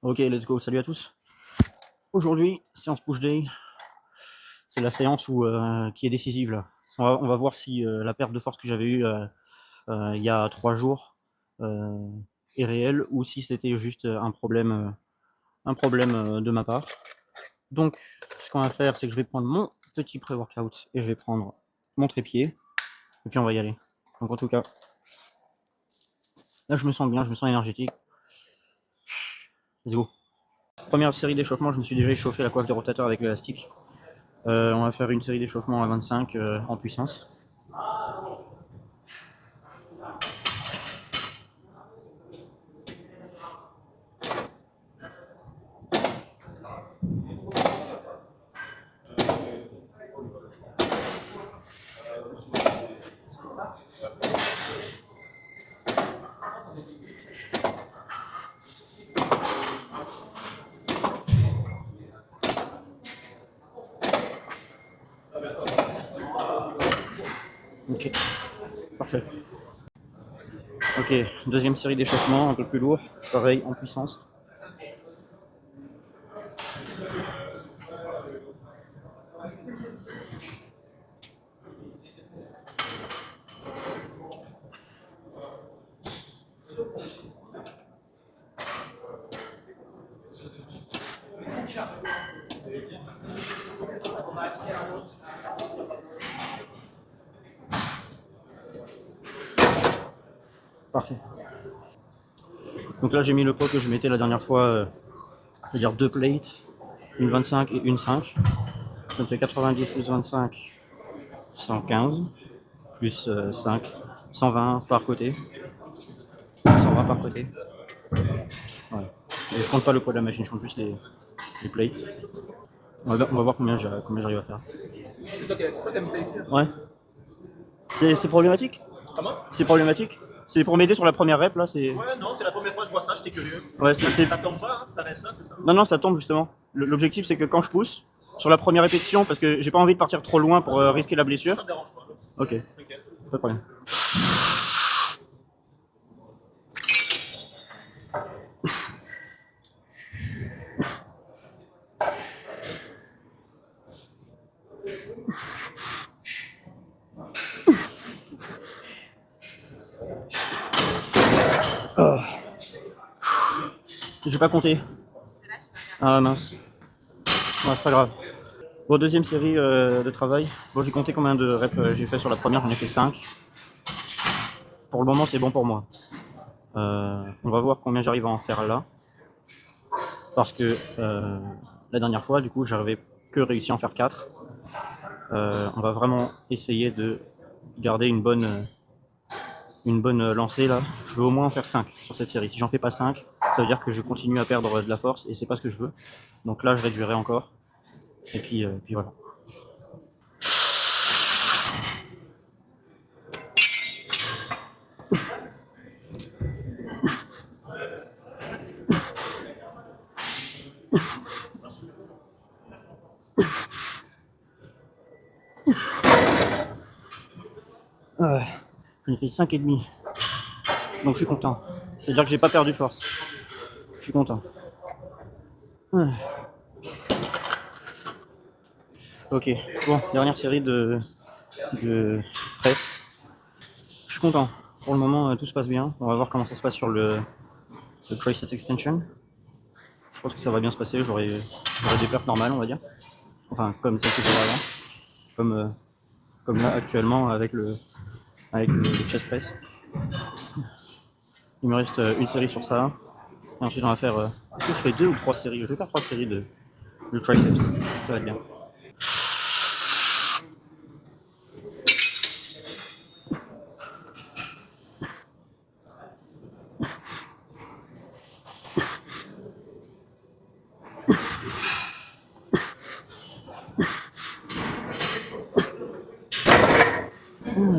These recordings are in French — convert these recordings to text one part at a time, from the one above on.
Ok, let's go, salut à tous. Aujourd'hui, séance push day, c'est la séance qui est décisive là. On va voir si la perte de force que j'avais eue il y a 3 jours est réelle ou si c'était juste un problème de ma part. Donc, ce qu'on va faire, c'est que je vais prendre mon petit pré-workout et je vais prendre mon trépied et puis on va y aller. Donc en tout cas, là je me sens bien, je me sens énergétique. Let's go. Première série d'échauffement, je me suis déjà échauffé la coiffe de rotateur avec l'élastique. On va faire une série d'échauffement à 25 en puissance. Ok, parfait. Ok, deuxième série d'échauffement, un peu plus lourd, pareil en puissance. Parfait. Donc là j'ai mis le poids que je mettais la dernière fois, c'est-à-dire 2 plates, une 25 et une 5. Ça me fait 90 plus 25, 115, plus 5, 120 par côté. 120 par côté. Ouais. Et je compte pas le poids de la machine, je compte juste les plates. On va voir combien j'arrive à faire. C'est toi qui as mis ça ici là. Ouais. C'est problématique? Comment? C'est problématique? C'est pour m'aider sur la première rep là, c'est. Ouais, non, c'est la première fois que je vois ça, j'étais curieux. Ouais, Ça tombe pas, hein, ça reste là, c'est ça? Non, non, ça tombe justement. L'objectif c'est que quand je pousse, sur la première répétition, parce que j'ai pas envie de partir trop loin pour risquer la blessure. Ça te dérange pas. Ok, Nickel. pas de problème. Oh. J'ai pas compté. Ah mince. Ouais, c'est pas grave. Bon, deuxième série de travail. Bon, j'ai compté combien de reps j'ai fait sur la première, j'en ai fait 5. Pour le moment, c'est bon pour moi. On va voir combien j'arrive à en faire là. Parce que la dernière fois, du coup, j'avais que réussi à en faire 4. On va vraiment essayer de garder une bonne lancée là. Je veux au moins en faire 5 sur cette série. Si j'en fais pas 5, ça veut dire que je continue à perdre de la force et c'est pas ce que je veux. Donc là, je réduirai encore. Et puis voilà. J'en ai fait 5,5. Donc je suis content. C'est-à-dire que j'ai pas perdu de force. Je suis content. Ok, bon, dernière série de presse. Je suis content. Pour le moment, tout se passe bien. On va voir comment ça se passe sur le tricep extension. Je pense que ça va bien se passer. J'aurai des perfs normales, on va dire. Enfin, comme celle que j'avais avant. Comme là, actuellement, avec le chest press. Il me reste une série sur ça. Et ensuite, on va faire. Est-ce que je fais 2 ou 3 séries? Je vais faire 3 séries de triceps. Ça va être bien.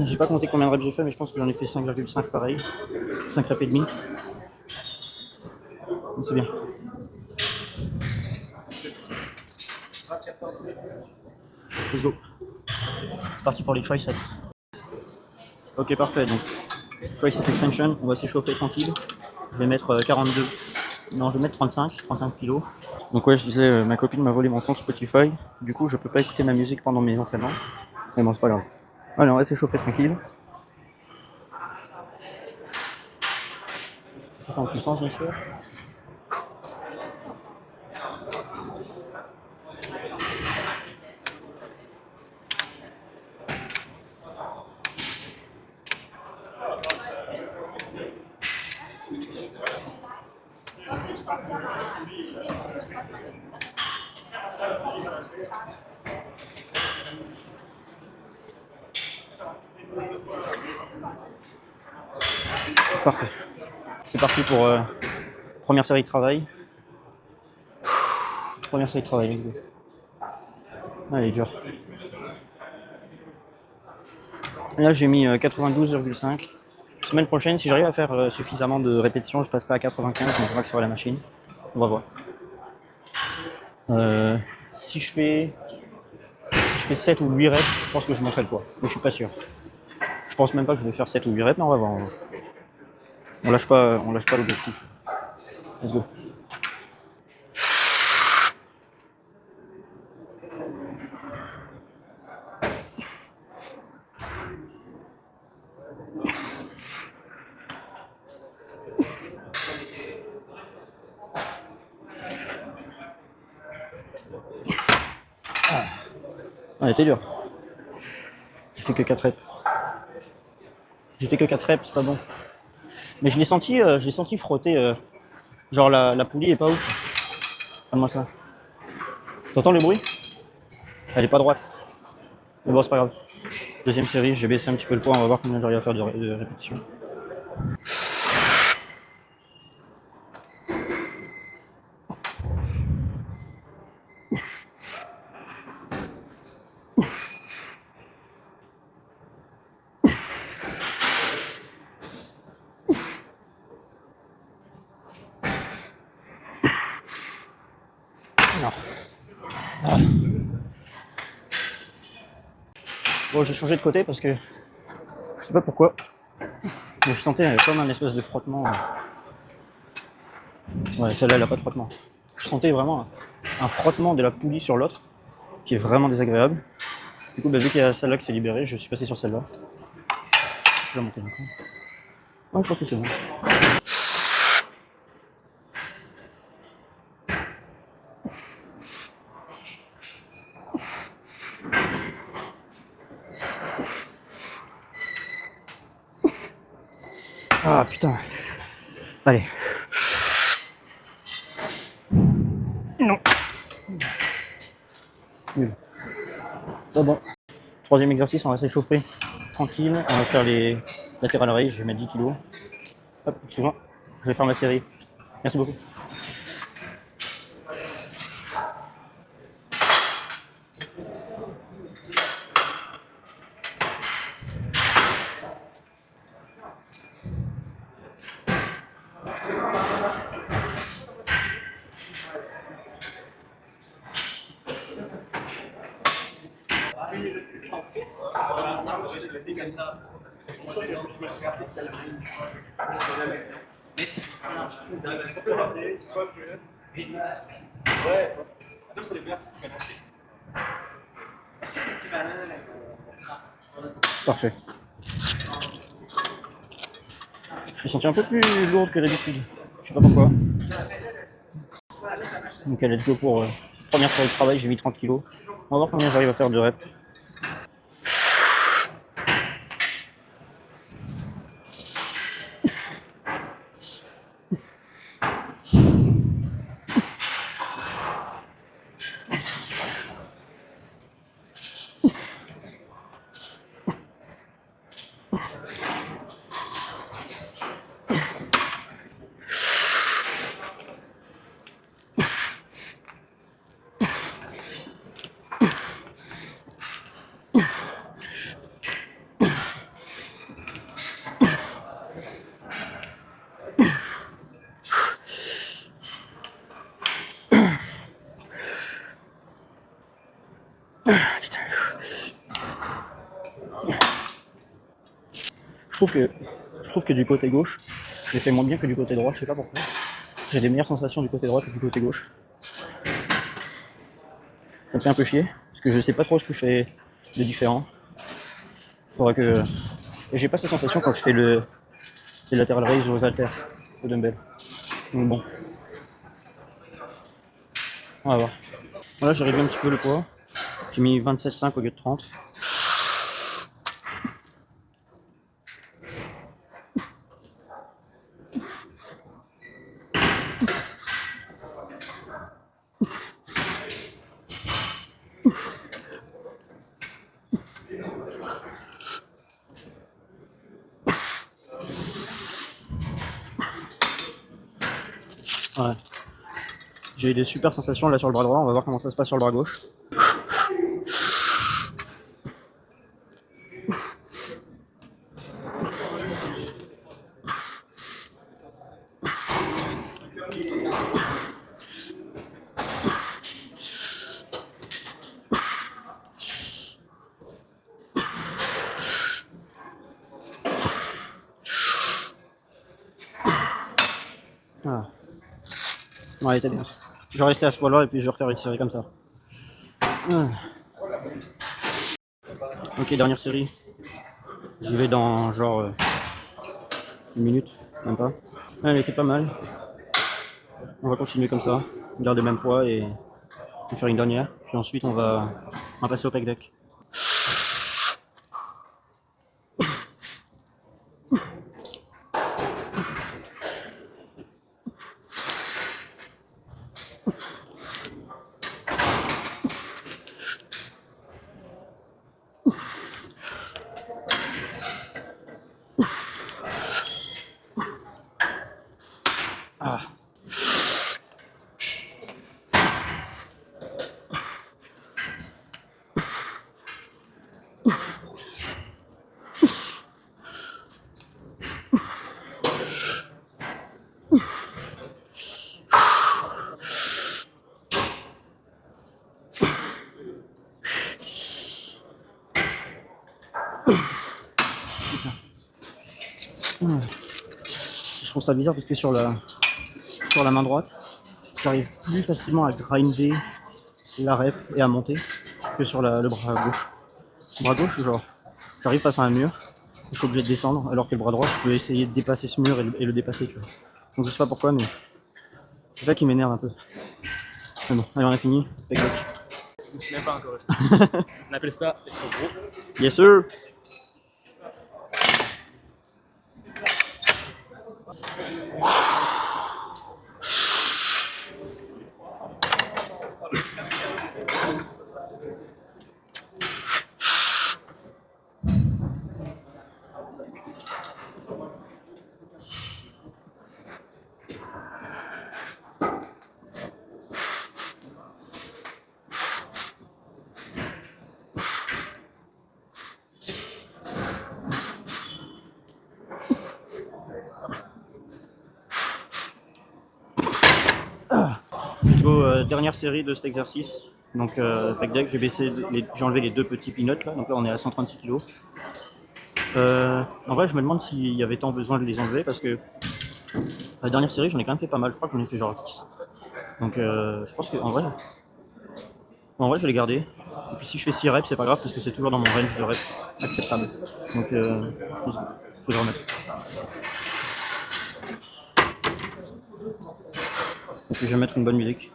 J'ai pas compté combien de reps j'ai fait, mais je pense que j'en ai fait 5,5 pareil. 5 reps et demi. Donc c'est bien. Let's go. C'est parti pour les triceps. Ok, parfait. Donc, tricep extension, on va s'échauffer tranquille. Je vais mettre 42 Non, je vais mettre 35 kilos. Donc ouais, je disais, ma copine m'a volé mon compte Spotify. Du coup, je peux pas écouter ma musique pendant mes entraînements. Mais bon, c'est pas grave. Allez, on va s'échauffer tranquille. Ça fait en puissance, bien sûr. Parfait. C'est parti pour première série de travail. Première série de travail. Elle est dure. Là, j'ai mis 92,5. Semaine prochaine, si j'arrive à faire suffisamment de répétitions, je passerai à 95, donc je vais sur la machine. On va voir. Si je fais 7 ou 8 reps, je pense que je monterai le poids. Mais je suis pas sûr. Je pense même pas que je vais faire 7 ou 8 reps, mais on va voir. On lâche pas l'objectif. Let's go. Ah, elle était dure. J'ai fait que 4 reps. J'ai fait que 4 reps, c'est pas bon. Mais je l'ai senti frotter. Genre la poulie est pas ouf. Regarde-moi ça. T'entends le bruit? Elle est pas droite. Mais bon, c'est pas grave. Deuxième série, j'ai baissé un petit peu le poids, on va voir combien j'arrive à faire de répétitions. Non. Ah. Bon, j'ai changé de côté parce que je sais pas pourquoi. Mais je sentais comme un espèce de frottement. Ouais, celle-là, elle a pas de frottement. Je sentais vraiment un frottement de la poulie sur l'autre qui est vraiment désagréable. Du coup, bah, vu qu'il y a celle-là qui s'est libérée, je suis passé sur celle-là. Je vais la monter maintenant. Ouais, je pense que c'est bon. Ah putain. Allez. Non. Nul. Bon, bon. Troisième exercice, on va s'échauffer tranquille. On va faire les lateral raise, je vais mettre 10 kilos. Hop, excuse-moi. Je vais faire ma série. Merci beaucoup. C'est comme ça. C'est pour ça que je me suis rappelé que c'était la même. Mais c'est ça. Ouais. Donc c'est les meilleurs qui Parfait. Je suis senti un peu plus lourde que d'habitude. Je sais pas pourquoi. Donc let's go pour première série de travail, j'ai mis 30 kilos. On va voir combien j'arrive à faire de reps. Je trouve que du côté gauche, j'ai fait moins bien que du côté droit, je sais pas pourquoi. J'ai des meilleures sensations du côté droit que du côté gauche. Ça me fait un peu chier, parce que je sais pas trop ce que je fais de différent. Faudrait que... Et j'ai pas cette sensation quand je fais les lateral raise aux haltères, au dumbbell. Donc bon, on va voir. Voilà, j'ai réduit un petit peu le poids. J'ai mis 27,5 au lieu de 30. Ouais. J'ai eu des super sensations là sur le bras droit, on va voir comment ça se passe sur le bras gauche. Ah. Ouais, il était bien. Je vais rester à ce poids-là et puis je vais refaire une série comme ça. Ah. Ok, dernière série. J'y vais dans genre une minute, même pas. Elle était pas mal. On va continuer comme ça, garder le même poids et faire une dernière. Puis ensuite on va passer au pec deck. Ah. Je trouve ça bizarre parce que sur la main droite, j'arrive plus facilement à grinder la rep et à monter que sur le bras gauche. Le bras gauche, genre, j'arrive face à un mur, je suis obligé de descendre, alors que le bras droit, je peux essayer de dépasser ce mur et le dépasser, tu vois. Donc je sais pas pourquoi, mais c'est ça qui m'énerve un peu. Mais bon, allez, on a fini. Pec deck. Je ne suis même pas encore. On appelle ça être gros. Yes sir. Let's go, dernière série de cet exercice. Donc pec deck, j'ai enlevé les deux petits peanuts là, donc là on est à 136 kg. En vrai je me demande s'il y avait tant besoin de les enlever parce que la dernière série j'en ai quand même fait pas mal, je crois que j'en ai fait genre 10. Donc je pense qu'en vrai, je vais les garder. Et puis si je fais 6 reps c'est pas grave parce que c'est toujours dans mon range de reps acceptable. Donc je vais les remettre. Et puis je vais mettre une bonne musique.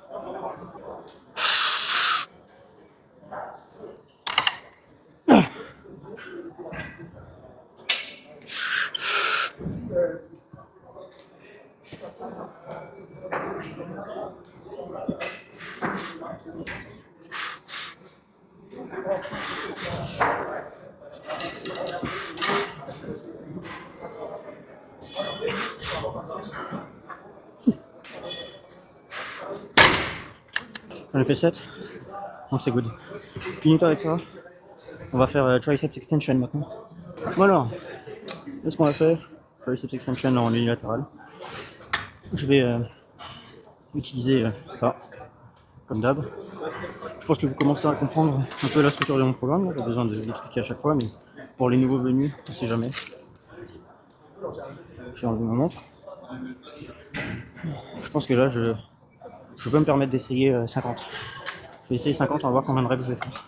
J'en ai fait 7, donc c'est good. Finis-toi avec ça. On va faire triceps extension maintenant. Voilà, c'est ce qu'on va faire. Triceps extension en unilatéral. Je vais utiliser ça, comme d'hab. Je pense que vous commencez à comprendre un peu la structure de mon programme. J'ai besoin de l'expliquer à chaque fois, mais pour les nouveaux venus, on ne sait jamais. J'ai enlevé ma montre. Je pense que là, je peux me permettre d'essayer 50. Je vais essayer 50, on va voir combien de reps je vais faire.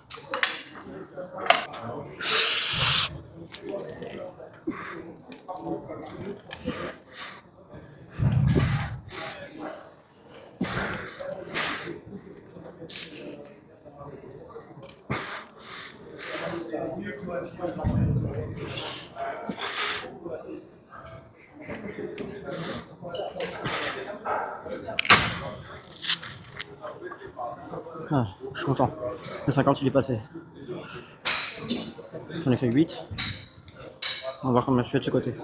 Ah, je suis content. Le 50 il est passé. J'en ai fait 8. On va voir combien je fais de ce côté.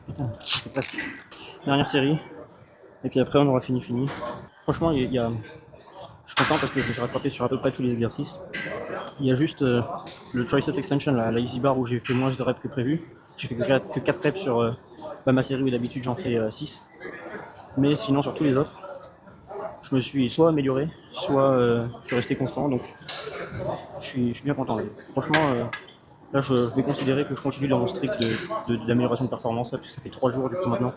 Putain, c'est presque. Dernière série. Et puis après on aura fini. Franchement, je suis content parce que je me suis rattrapé sur à peu près tous les exercices. Il y a juste le tricep extension, la easy bar, où j'ai fait moins de reps que prévu. J'ai fait que 4 reps sur ma série où d'habitude j'en fais 6. Mais sinon sur tous les autres, je me suis soit amélioré, soit je suis resté constant. Donc je suis bien content. Franchement, là je vais considérer que je continue dans mon streak d'amélioration de performance, là, parce que ça fait 3 jours du coup maintenant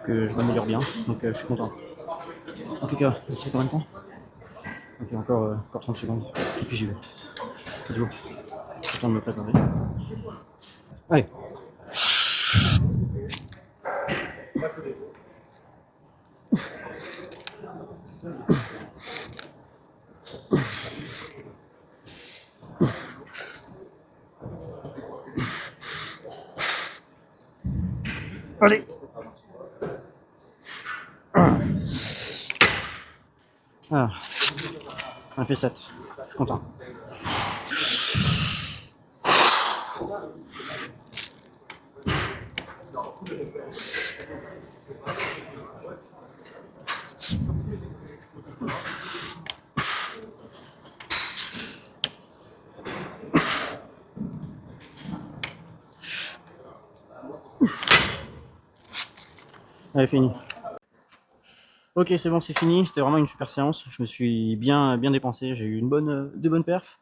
que je m'améliore bien. Donc je suis content. En tout cas, c'est combien de temps? Ok, encore 30 secondes. Et puis j'y vais. Let's go. J'ai le temps de me préparer. Allez. Allez. Ah, on a fait 7. Je suis content. Allez, fini. Ok, c'est bon, c'est fini. C'était vraiment une super séance. Je me suis bien dépensé. J'ai eu de bonnes perfs.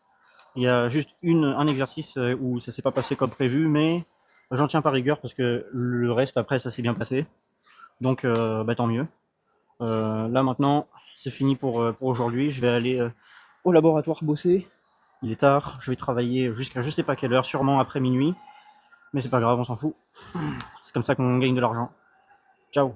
Il y a juste un exercice où ça s'est pas passé comme prévu, mais j'en tiens pas rigueur parce que le reste après ça s'est bien passé. Donc tant mieux. Là maintenant, c'est fini pour aujourd'hui. Je vais aller au laboratoire bosser. Il est tard. Je vais travailler jusqu'à je sais pas quelle heure, sûrement après minuit. Mais c'est pas grave, on s'en fout. C'est comme ça qu'on gagne de l'argent. Ciao.